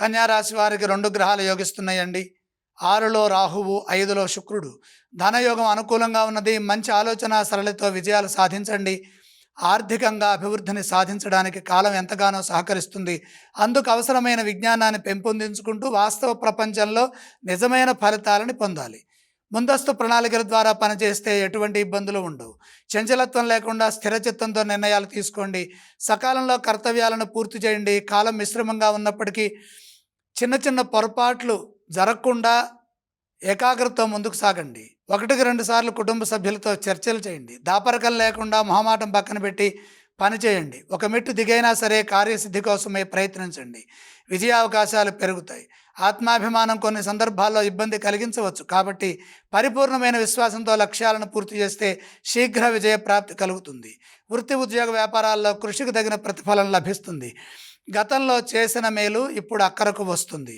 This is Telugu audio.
కన్యా రాశి వారికి 2 గ్రహాలు యోగిస్తున్నాయండి. 6లో రాహువు, 5లో శుక్రుడు. ధనయోగం అనుకూలంగా ఉన్నది. మంచి ఆలోచన సరళితో విజయాలు సాధించండి. ఆర్థికంగా అభివృద్ధిని సాధించడానికి కాలం ఎంతగానో సహకరిస్తుంది. అందుకు అవసరమైన విజ్ఞానాన్ని పెంపొందించుకుంటూ వాస్తవ ప్రపంచంలో నిజమైన ఫలితాలను పొందాలి. ముందస్తు ప్రణాళికల ద్వారా పనిచేస్తే ఎటువంటి ఇబ్బందులు ఉండవు. చంచలత్వం లేకుండా స్థిరచిత్తంతో నిర్ణయాలు తీసుకోండి. సకాలంలో కర్తవ్యాలను పూర్తి చేయండి. కాలం మిశ్రమంగా ఉన్నప్పటికీ చిన్న చిన్న పొరపాట్లు జరగకుండా ఏకాగ్రతతో ముందుకు సాగండి. 1కి 2 సార్లు కుటుంబ సభ్యులతో చర్చలు చేయండి. దాపరికం లేకుండా మొహమాటం పక్కన పెట్టి పని చేయండి. ఒక మెట్టు దిగైనా సరే కార్యసిద్ధి కోసమే ప్రయత్నించండి. విజయావకాశాలు పెరుగుతాయి. ఆత్మాభిమానం కొన్ని సందర్భాల్లో ఇబ్బంది కలిగించవచ్చు. కాబట్టి పరిపూర్ణమైన విశ్వాసంతో లక్ష్యాలను పూర్తి చేస్తే శీఘ్ర విజయ ప్రాప్తి కలుగుతుంది. వృత్తి, ఉద్యోగ, వ్యాపారాల్లో కృషికి తగిన ప్రతిఫలం లభిస్తుంది. గతంలో చేసిన మేలు ఇప్పుడు అక్కరకు వస్తుంది.